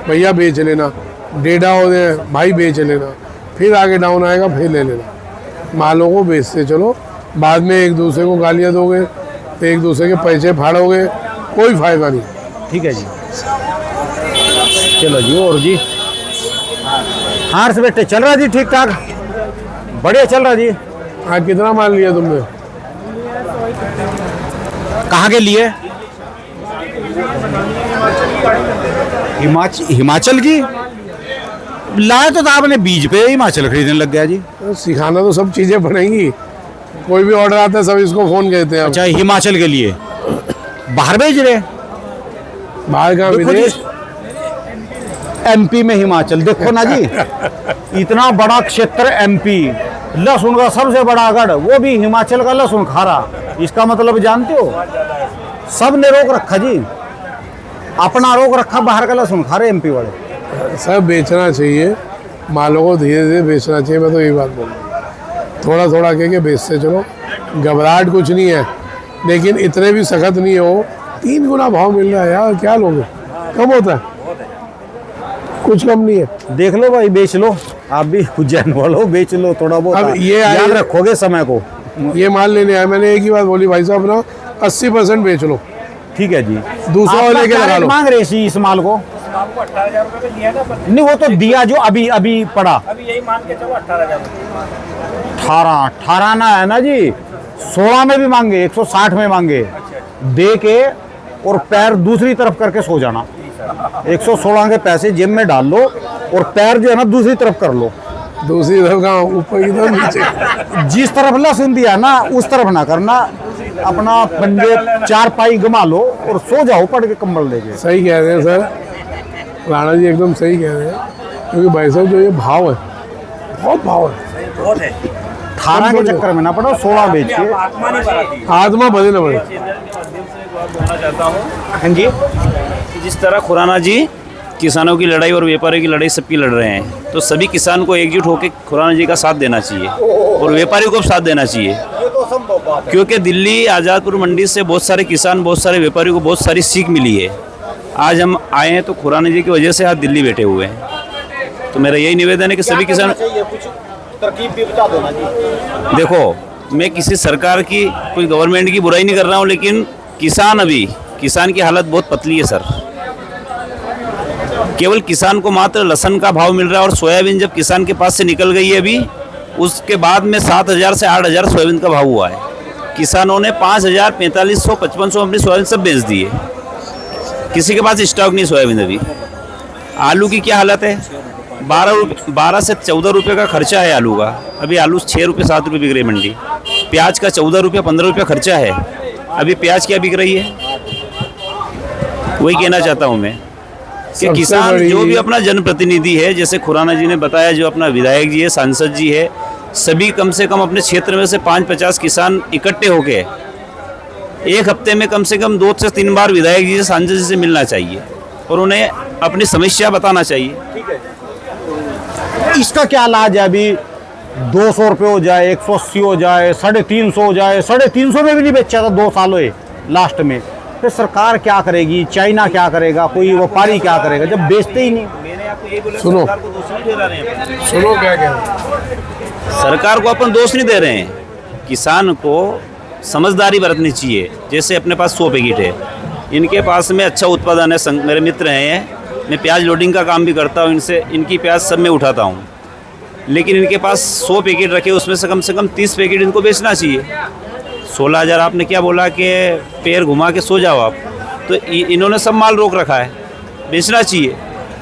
Speaker 2: भैया बेच लेना, डेढ़ा हो रहे हैं भाई बेच लेना, फिर आगे डाउन आएगा फिर ले लेना। मालों को बेचते चलो, बाद में एक दूसरे को गालियाँ दोगे तो एक दूसरे के पैसे फाड़ोगे, कोई फायदा नहीं।
Speaker 1: ठीक है जी, चलो जी। और जी हाँ से बेटे चल रहा जी, ठीक ठाक बढ़िया चल रहा जी।
Speaker 2: आज कितना माल लिया तुमने?
Speaker 1: कहाँ के लिए? हिमाचल की लाया तो था आपने, बीज पे हिमाचल खरीदने लग गया जी।
Speaker 2: सिखाना तो सब चीज़ें पड़ेंगी, कोई भी ऑर्डर आता है सब इसको फ़ोन कहते हैं।
Speaker 1: अच्छा हिमाचल के लिए बाहर भेज रहे?
Speaker 2: बाहर का
Speaker 1: देखो
Speaker 2: विदेश,
Speaker 1: जी, एमपी में हिमाचल, देखो ना जी इतना बड़ा क्षेत्र एमपी, लहसुन का सबसे बड़ा गढ़, वो भी हिमाचल का लहसुन खा रहा। इसका मतलब जानते हो, सब ने रोक रखा जी, अपना रोक रखा, बाहर का लहसुन खा रहे एमपी वाले।
Speaker 2: सब बेचना चाहिए, मालों को धीरे धीरे बेचना चाहिए। मैं तो यही बात बोलूँगा, थोड़ा थोड़ा कह के बेचते चलो, घबराहट कुछ नहीं है, लेकिन इतने भी सख्त नहीं हो। 3 गुना भाव मिल रहा है यार, क्या लोगे? कम होता है, कुछ कम नहीं है।
Speaker 1: देख लो भाई, बेच लो, आप भी उज्जैन वालों बेच लो थोड़ा बहुत।
Speaker 2: अब ये
Speaker 1: याद रखोगे समय को।
Speaker 2: ये माल लेने आया, मैंने एक ही बात बोली भाई साहब ना, 80% बेच लो,
Speaker 1: ठीक है जी।
Speaker 2: दूसरा
Speaker 1: आप
Speaker 2: लेके
Speaker 1: क्या
Speaker 2: लगा
Speaker 1: रेट
Speaker 2: लो।
Speaker 1: मांग रहे इसी इस माल को? नहीं वो तो दिया जो अभी अभी पड़ा,
Speaker 4: अभी यही मान के चलो 18,000।
Speaker 1: 18 ना है ना जी, 16 में भी मांगे, 160 में मांगे, दे के और पैर दूसरी तरफ करके सो जाना। 116 के पैसे जेब में डाल लो और पैर जो है ना दूसरी तरफ कर लो।
Speaker 2: दूसरी तरफ कहाँ, ऊपर की तरफ, नीचे?
Speaker 1: जिस तरफ लहसुन दिया ना उस तरफ ना करना, अपना पंजे 4 पाई घुमा लो और सो जाओ पड़ के कंबल लेके।
Speaker 2: सही कह रहे हैं सर, राणा जी एकदम सही कह रहे हैं, क्योंकि भाई साहब जो ये भाव है, बहुत भाव है,
Speaker 4: बहुत है।
Speaker 1: 18 के चक्कर में ना पड़ो, 16 बेच के
Speaker 4: आत्मा नहीं बढ़ाती।
Speaker 2: आत्मा बदे न बड़े।
Speaker 4: बोलना चाहता हूँ
Speaker 1: हाँ जी,
Speaker 4: कि जिस तरह खुराना जी किसानों की लड़ाई और व्यापारियों की लड़ाई सबकी लड़ रहे हैं, तो सभी किसान को एकजुट होकर खुराना जी का साथ देना चाहिए और व्यापारी को भी साथ देना चाहिए, क्योंकि दिल्ली आज़ादपुर मंडी से बहुत सारे किसान, बहुत सारे व्यापारियों को बहुत सारी सीख मिली है। आज हम आए हैं तो खुराना जी की वजह से आज दिल्ली बैठे हुए हैं। तो मेरा यही निवेदन है कि सभी किसान,
Speaker 3: तरकीब भी बता दो ना जी।
Speaker 4: देखो मैं किसी सरकार की, कोई गवर्नमेंट की बुराई नहीं कर रहा हूँ, लेकिन किसान की हालत बहुत पतली है सर। केवल किसान को मात्र लहसुन का भाव मिल रहा है, और सोयाबीन जब किसान के पास से निकल गई है अभी, उसके बाद में 7,000 से 8,000 सोयाबीन का भाव हुआ है। किसानों ने 5,000, 4,500, 5,500 अपनी सोयाबीन सब बेच दिए। किसी के पास स्टॉक नहीं सोयाबीन अभी। आलू की क्या हालत है? 12 से 14 रुपये का खर्चा है आलू का। अभी आलू 6 रुपये 7 रुपये बिक रही मंडी। प्याज का 14 रुपये 15 रुपये खर्चा है। अभी प्याज क्या बिक रही है? वही कहना चाहता हूँ मैं कि किसान जो भी अपना जनप्रतिनिधि है, जैसे खुराना जी ने बताया, जो अपना विधायक जी है, सांसद जी है, सभी कम से कम अपने क्षेत्र में से 5-50 किसान इकट्ठे होके एक हफ्ते में कम से कम 2 से 3 बार विधायक जी से, सांसद जी से मिलना चाहिए और उन्हें अपनी समस्या बताना चाहिए।
Speaker 1: इसका क्या इलाज है? अभी 200 रुपये हो जाए, 180 हो जाए, 350 हो जाए, 350 में भी नहीं बेचा था 2 साल हुए लास्ट में। फिर सरकार क्या करेगी? चाइना क्या करेगा? कोई व्यापारी क्या करेगा जब बेचते ही नहीं?
Speaker 4: मैंने आपको यही बोला,
Speaker 2: सुनो।
Speaker 4: सरकार को दोष नहीं दे रहे हैं।
Speaker 2: सुनो क्या कह रहे हैं।
Speaker 4: सरकार को अपन दोष नहीं दे रहे हैं। किसान को समझदारी बरतनी चाहिए। जैसे अपने पास 100 पैकेट है, इनके पास में अच्छा उत्पादन है, मेरे मित्र हैं, मैं प्याज लोडिंग का काम भी करता हूँ इनसे, इनकी प्याज सब मैं उठाता हूँ। लेकिन इनके पास 100 पैकेट रखे, उसमें से कम 30 पैकेट इनको बेचना चाहिए। 16,000 आपने क्या बोला कि पैर घुमा के सो जाओ आप, तो इन्होंने सब माल रोक रखा है, बेचना चाहिए।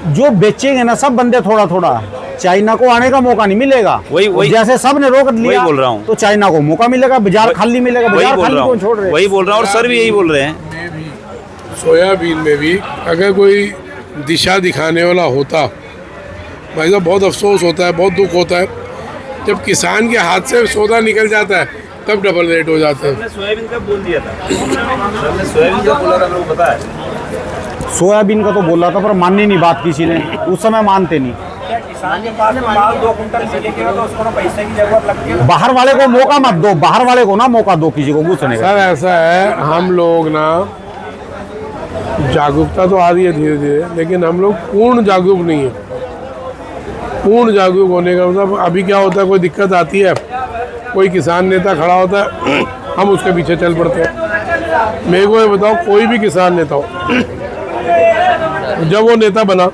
Speaker 1: जो बेचेंगे ना सब बंदे थोड़ा थोड़ा, चाइना को आने का मौका नहीं मिलेगा।
Speaker 4: वही
Speaker 1: जैसे सब ने रोक लिया,
Speaker 4: वही बोल रहा हूँ,
Speaker 1: तो चाइना को मौका मिलेगा, बाजार खाली मिलेगा।
Speaker 4: वही
Speaker 1: बाजार
Speaker 4: बोल
Speaker 1: खाली
Speaker 4: रहा
Speaker 1: कौन छोड़ रहे
Speaker 4: हूँ,
Speaker 1: हैं?
Speaker 4: वही बोल रहा हूँ, और सर भी यही बोल रहे हैं।
Speaker 2: सोयाबीन में भी अगर कोई दिशा दिखाने वाला होता, भाई साहब बहुत अफसोस होता है, बहुत दुख होता है जब किसान के हाथ से सौदा निकल जाता है, तब डबल रेट हो जाते हैं।
Speaker 4: सोयाबीन का बोल दिया था, सोयाबीन का बोला था, लोग पता है।
Speaker 1: सोयाबीन का तो बोला था, पर माननी नहीं बात किसी ने, उस समय मानते नहीं।
Speaker 3: किसान के पास में माल 2 कुंटल मिलेगा तो उसको ना पैसे की जरूरत लगती है।
Speaker 1: बाहर वाले को मौका मत दो, बाहर वाले को ना मौका दो किसी को घुसने का।
Speaker 2: सर ऐसा है, हम लोग ना जागरूकता तो आ रही है धीरे धीरे, लेकिन हम लोग पूर्ण जागरूक नहीं है। पूर्ण जागरूक होने का मतलब अभी क्या होता है, कोई दिक्कत आती है, कोई किसान नेता खड़ा होता है, हम उसके पीछे चल पड़ते हैं। मेरे को ये बताओ, कोई भी किसान नेता हो, जब वो नेता बना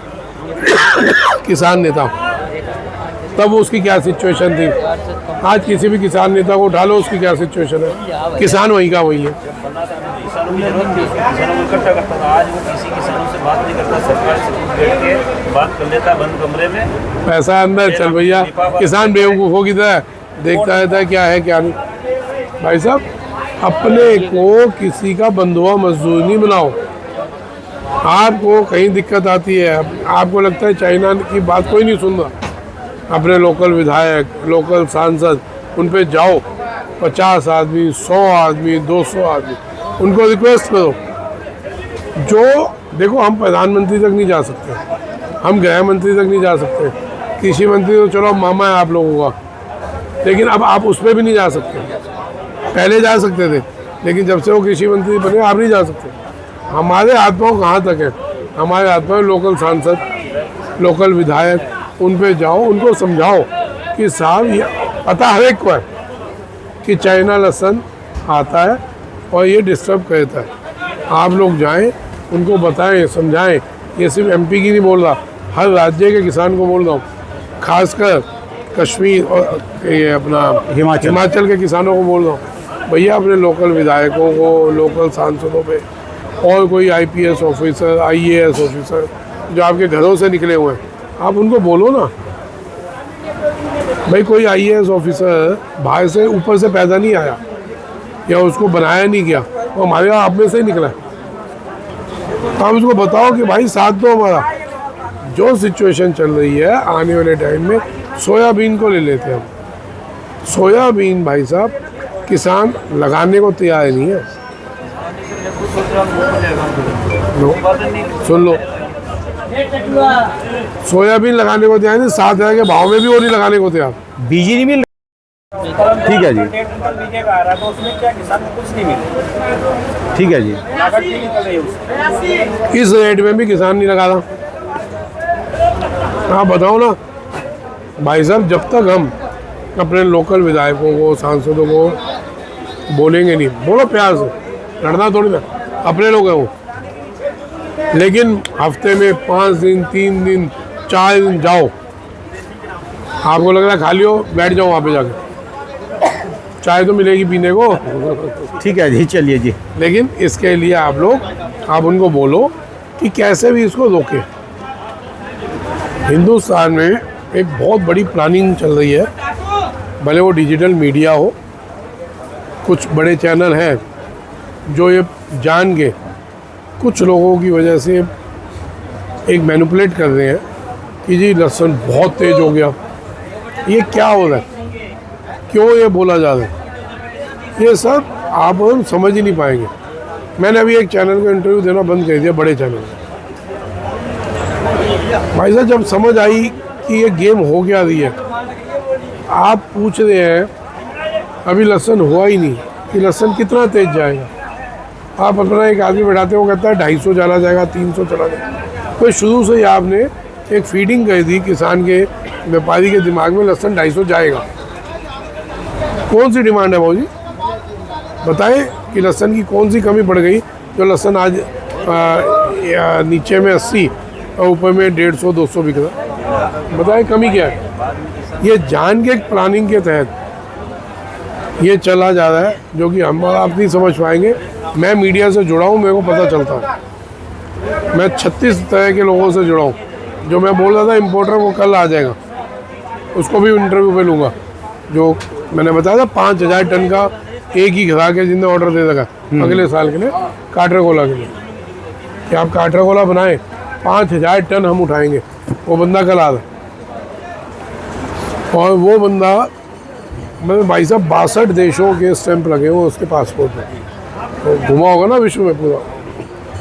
Speaker 2: किसान नेता, तब उसकी क्या सिचुएशन थी? आज किसी भी किसान नेता को उठा लो, उसकी क्या सिचुएशन है? किसान वही का वही है।
Speaker 4: किसानों की जरूरत थी, किसानों को इकट्ठा करता था। आज वो किसी किसानों से बात नहीं करता, सरकार से बैठ के बात कर लेता बंद कमरे में।
Speaker 2: पैसा अंदर, चल भैया। किसान बेवकूफ़ों की तरह देखता रहता है क्या है क्या नहीं। भाई साहब, अपने को किसी का बंधुआ मजदूर नहीं बनाओ। आपको कहीं दिक्कत आती है, आपको लगता है चाइना की बात कोई नहीं सुन रहा, अपने लोकल विधायक, लोकल सांसद, उन पे जाओ, 50 आदमी, 100 आदमी, 200 आदमी, उनको रिक्वेस्ट करो। जो देखो, हम प्रधानमंत्री तक नहीं जा सकते, हम गृह मंत्री तक नहीं जा सकते, कृषि मंत्री तो चलो मामा है आप लोगों का, लेकिन अब आप उस पर भी नहीं जा सकते। पहले जा सकते थे, लेकिन जब से वो कृषि मंत्री बने आप नहीं जा सकते। हमारे हाथ में कहाँ तक है? हमारे हाथ में लोकल सांसद, लोकल विधायक, उन पे जाओ, उनको समझाओ कि साहब ये पता हर एक को है कि चाइना लहसुन आता है और ये डिस्टर्ब करता है। आप लोग जाएं, उनको बताएं, समझाएं। ये सिर्फ एमपी की नहीं बोल रहा, हर राज्य के किसान को बोल रहा हूँ, खासकर कश्मीर और ये अपना हिमाचल के किसानों को बोल रहा हूँ, भैया अपने लोकल विधायकों को, लोकल सांसदों पे, और कोई आईपीएस ऑफिसर, आईएएस ऑफिसर जो आपके घरों से निकले हुए हैं, आप उनको बोलो ना, भाई कोई आईएएस ऑफिसर बाहर से ऊपर से पैदा नहीं आया या उसको बनाया नहीं गया, वो हमारे यहाँ आप में से ही निकला है। तो आप उसको बताओ कि भाई साथ दो हमारा। जो सिचुएशन चल रही है आने वाले टाइम में, सोयाबीन को ले लेते हैं हम। सोयाबीन भाई साहब किसान लगाने को तैयार नहीं है। सुन लो, सोयाबीन लगाने को तैयार नहीं, 7,000 के भाव में भी वो नहीं लगाने को तैयार।
Speaker 1: बीज ही नहीं मिल रहा। ठीक है जी,
Speaker 3: तो उसमें क्या किसान को कुछ नहीं मिलेगा।
Speaker 1: ठीक है जी।
Speaker 2: इस रेट में भी किसान नहीं लगा रहा। आप बताओ ना भाई साहब, जब तक हम अपने लोकल विधायकों को, सांसदों को बोलेंगे नहीं, बोलो प्यार से, लड़ना थोड़ी ना, अपने लोग हैं वो, लेकिन हफ्ते में 5 दिन, 3 दिन, 4 दिन जाओ, आपको लग रहा है खा लियो, बैठ जाओ वहाँ पे जाके, चाय तो मिलेगी पीने को।
Speaker 1: ठीक है जी, चलिए जी।
Speaker 2: लेकिन इसके लिए आप उनको बोलो कि कैसे भी इसको रोके। हिंदुस्तान में एक बहुत बड़ी प्लानिंग चल रही है, भले वो डिजिटल मीडिया हो, कुछ बड़े चैनल हैं जो ये जान के कुछ लोगों की वजह से एक मैनिपुलेट कर रहे हैं कि जी लहसुन बहुत तेज हो गया। ये क्या हो रहा है, क्यों ये बोला जा रहा है, ये सब आप हम समझ ही नहीं पाएंगे। मैंने अभी एक चैनल को इंटरव्यू देना बंद कर दिया, बड़े चैनल। भाई साहब जब समझ आई कि ये गेम हो गया रही है, आप पूछ रहे हैं अभी लहसुन हुआ ही नहीं कि लहसुन कितना तेज जाएगा। आप अपना एक आदमी बैठाते हो, कहता है 250 चला जाएगा, 300 चला जाएगा। तो शुरू से ही आपने एक फीडिंग कर दी किसान के, व्यापारी के दिमाग में लहसुन 250 जाएगा। कौन सी डिमांड है भाऊ जी, बताएं कि लहसुन की कौन सी कमी पड़ गई जो लहसुन आज नीचे में 80 और ऊपर में 150-200 बिक रहा। बताएं कमी क्या है। ये जान के प्लानिंग के तहत ये चला जा रहा है, जो कि हम आप नहीं समझ पाएंगे। मैं मीडिया से जुड़ा हूँ, मेरे को पता चलता है। मैं 36 तरह के लोगों से जुड़ा हूँ। जो मैं बोल रहा था इम्पोर्टर, वो कल आ जाएगा, उसको भी इंटरव्यू पे लूँगा। जो मैंने बताया था 5000 टन का एक ही ग्राहक है जिनने ऑर्डर दे रखा अगले साल के लिए काटराकोला के लिए, कि आप काटराकोला बनाएं, 5000 टन हम उठाएंगे। वो बंदा कल आ रहा है, और वो बंदा मतलब भाई साहब 62 देशों के स्टैंप लगे हुए उसके पासपोर्ट में। तो घुमा होगा ना विश्व में पूरा।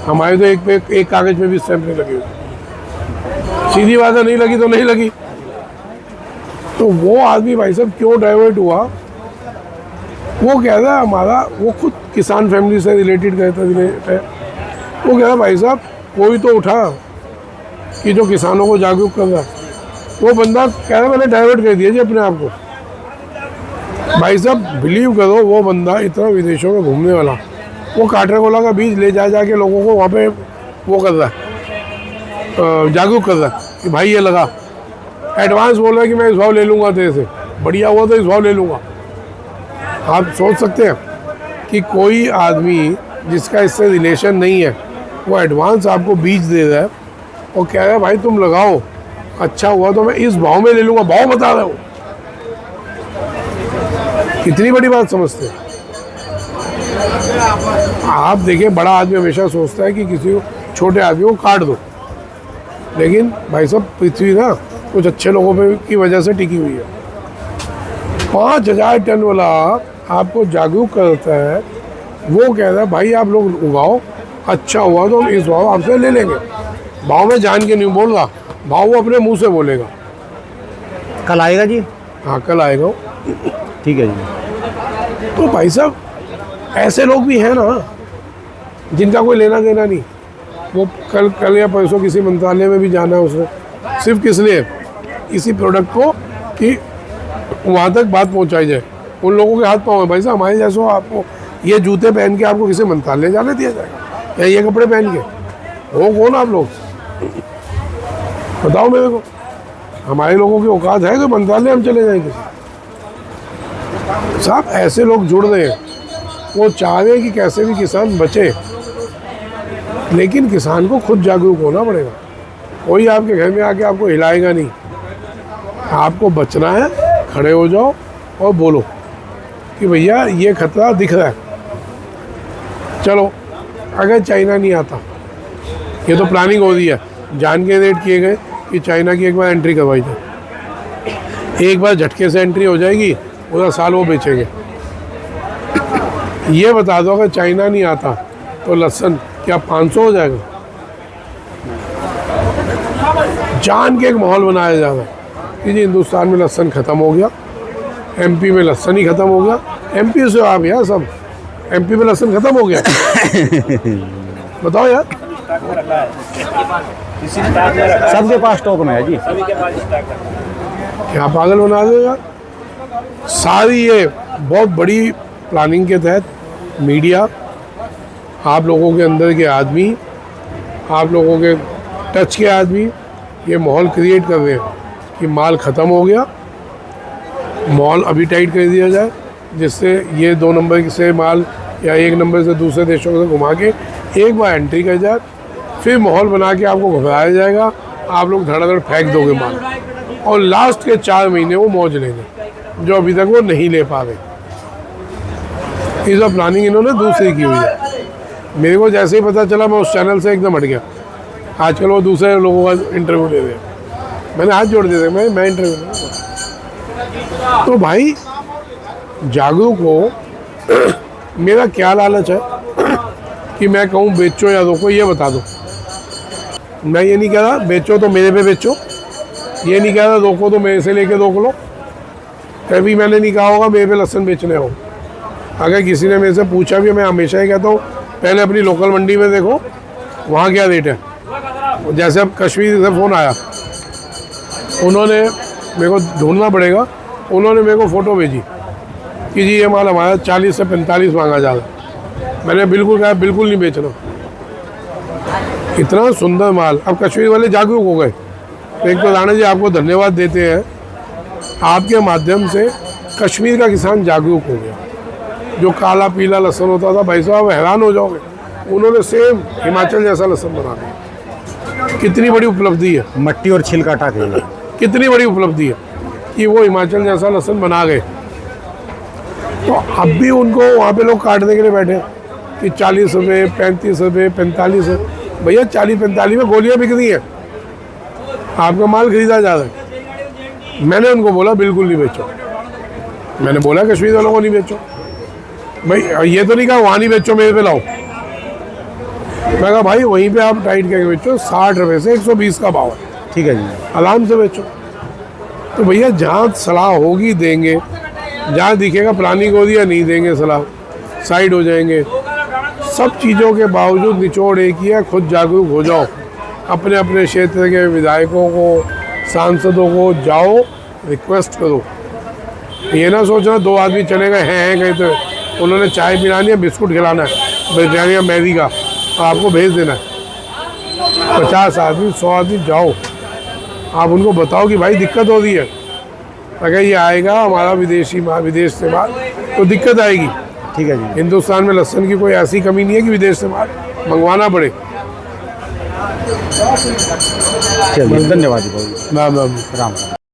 Speaker 2: हमारे तो एक कागज़ में भी स्टैंप नहीं लगी हुई। सीधी बात है, नहीं लगी तो नहीं लगी। तो वो आदमी भाई साहब क्यों डाइवर्ट हुआ, वो कह रहा है हमारा, वो खुद किसान फैमिली से रिलेटेड कहता है। वो कह रहा है भाई साहब कोई तो उठा कि जो किसानों को जागरूक कर रहा है। वो बंदा कह रहा है मैंने डाइवर्ट कर दिया जी अपने आप को। भाई साहब बिलीव करो, वो बंदा इतना विदेशों में घूमने वाला, वो काटराकोला का बीज ले जा के लोगों को वहाँ पे वो कर रहा है, जागरूक कर रहा है कि भाई ये लगा। एडवांस बोल रहा है कि मैं इस भाव ले लूँगा तेरे से, बढ़िया हुआ तो इस भाव ले लूँगा। आप सोच सकते हैं कि कोई आदमी जिसका इससे रिलेशन नहीं है, वो एडवांस आपको बीज दे रहा है और कह रहा है भाई तुम लगाओ, अच्छा हुआ तो मैं इस भाव में ले लूँगा। भाव बता रहा हूँ, कितनी बड़ी बात समझते हैं आप। देखिए बड़ा आदमी हमेशा सोचता है कि किसी को, छोटे आदमी को काट दो, लेकिन भाई साहब पृथ्वी ना कुछ अच्छे लोगों पे की वजह से टिकी हुई है। 5000 टन वाला आपको जागरूक करता है, वो कह रहा है भाई आप लोग उगाओ, अच्छा हुआ तो हम इस भाव आपसे ले लेंगे। भाव में जान के नहीं बोल रहा, भाव वो अपने मुंह से बोलेगा।
Speaker 1: कल आएगा जी?
Speaker 2: हाँ कल आएगा वो।
Speaker 1: ठीक है जी।
Speaker 2: तो भाई साहब ऐसे लोग भी हैं ना जिनका कोई लेना देना नहीं। वो कल या परसों किसी मंत्रालय में भी जाना है उसने, सिर्फ किस लिए, इसी प्रोडक्ट को कि वहाँ तक बात पहुँचाई जाए। उन लोगों के हाथ पाँव है भाई साहब, हमारे जैसो आपको ये जूते पहन के आपको किसी मंत्रालय जाने दिया जाएगा, या ये कपड़े पहन के? हो कौन आप लोग, बताओ मेरे को। हमारे लोगों की औकात है कि मंत्रालय हम चले जाएंगे? साहब ऐसे लोग जुड़ रहे हैं, वो चाह रहे हैं कि कैसे भी किसान बचे, लेकिन किसान को खुद जागरूक होना पड़ेगा। कोई आपके घर में आके आपको हिलाएगा नहीं। आपको बचना है, खड़े हो जाओ और बोलो कि भैया ये खतरा दिख रहा है। चलो अगर चाइना नहीं आता, ये तो प्लानिंग हो रही है, जान के रेट किए गए कि चाइना की एक बार एंट्री करवाई जाए, एक बार झटके से एंट्री हो जाएगी, पूरा साल वो बेचेंगे। ये बता दो अगर चाइना नहीं आता तो लहसुन क्या 500 हो जाएगा? जान के एक माहौल बनाया जा रहा है कि जी हिंदुस्तान में लहसुन ख़त्म हो गया, एमपी में लहसुन ही ख़त्म हो गया। एमपी से आप यार सब, एमपी में लहसुन ख़त्म हो गया। बताओ यार,
Speaker 1: सबके पास स्टॉक में है जी।
Speaker 2: क्या पागल बना दो यार। सारी ये बहुत बड़ी प्लानिंग के तहत मीडिया, आप लोगों के अंदर के आदमी, आप लोगों के टच के आदमी ये माहौल क्रिएट कर रहे हैं कि माल ख़त्म हो गया मॉल अभी टाइट कर दिया जाए, जिससे ये 2 नंबर से माल या 1 नंबर से दूसरे देशों से घुमा के एक बार एंट्री कर जाए, फिर माहौल बना के आपको घबराया जाएगा, आप लोग धड़ाधड़ फेंक दोगे माल, और लास्ट के 4 महीने वो मौज लेंगे जो अभी तक वो नहीं ले पा रहे। ये सब प्लानिंग इन्होंने दूसरी की हुई है। मेरे को जैसे ही पता चला मैं उस चैनल से एकदम हट गया। आजकल वो दूसरे लोगों का इंटरव्यू ले रहे हैं, मैंने हाथ जोड़ दिए थे, मैं इंटरव्यू नहीं लूँगा। तो भाई जागरूक हो। मेरा क्या लालच है कि मैं कहूँ बेचो या रोको, ये बता दो। मैं ये नहीं कह रहा बेचो तो मेरे पे बेचो, ये नहीं कह रहा रोको तो मेरे से लेके रोक लो। कभी मैंने नहीं कहा होगा मेरे पे लहसुन बेचने हो। अगर किसी ने मेरे से पूछा भी, मैं हमेशा ही कहता हूँ पहले अपनी लोकल मंडी में देखो वहाँ क्या रेट है। जैसे अब कश्मीर से फ़ोन आया, उन्होंने मेरे को ढूंढना पड़ेगा, उन्होंने मेरे को फ़ोटो भेजी कि जी ये माल हमारा 40 से 45 मांगा जा रहा है। मैंने बिल्कुल कहा बिल्कुल नहीं बेचना। इतना सुंदर माल। अब कश्मीर वाले जागरूक हो गए। एक तो राणा जी आपको धन्यवाद देते हैं, आपके माध्यम से कश्मीर का किसान जागरूक हो गया। जो काला पीला लहसुन होता था, भाई साहब हैरान हो जाओगे, उन्होंने सेम हिमाचल जैसा लहसुन बना दिया। कितनी बड़ी उपलब्धि है,
Speaker 1: मट्टी और छिलका हटा के।
Speaker 2: कितनी बड़ी उपलब्धि है कि वो हिमाचल जैसा लहसुन बना गए। तो अब भी उनको वहाँ पे लोग काटने के लिए बैठे कि 40 रुपये, 35 रुपये, 45 रुपये। भैया 40-45 में गोलियाँ बिक रही हैं, आपका माल खरीदा जा रहा है। मैंने उनको बोला बिल्कुल नहीं बेचो। मैंने बोला कश्मीर वालों को नहीं बेचो भाई, ये तो नहीं कहा वहाँ नहीं बेचो मेरे पे लाओ। मैं कहा भाई वहीं पे आप टाइट करके बेचो, 60 रुपये से 120 का भाव है,
Speaker 1: ठीक है जी।
Speaker 2: आराम से बेचो। तो भैया जहाँ सलाह होगी देंगे, जहाँ दिखेगा प्लानिंग हो रही है नहीं देंगे सलाह, साइड हो जाएंगे। सब चीज़ों के बावजूद निचोड़ एक ही है, खुद जागरूक हो जाओ। अपने अपने क्षेत्र के विधायकों को, सांसदों को जाओ रिक्वेस्ट करो। ये ना सोचना 2 आदमी चले गए हैं कहीं तो उन्होंने चाय पिलानी है, बिस्कुट खिलाना है, बिरयानी या मैगी का, और आपको भेज देना है। 50 आदमी 100 आदमी जाओ, आप उनको बताओ कि भाई दिक्कत हो रही है, अगर ये आएगा हमारा विदेश से माल तो दिक्कत आएगी।
Speaker 1: ठीक है जी।
Speaker 2: हिंदुस्तान में लहसुन की कोई ऐसी कमी नहीं है कि विदेश से माल मंगवाना पड़े।
Speaker 1: चलिए धन्यवाद जी।
Speaker 2: राम राम।
Speaker 1: राम।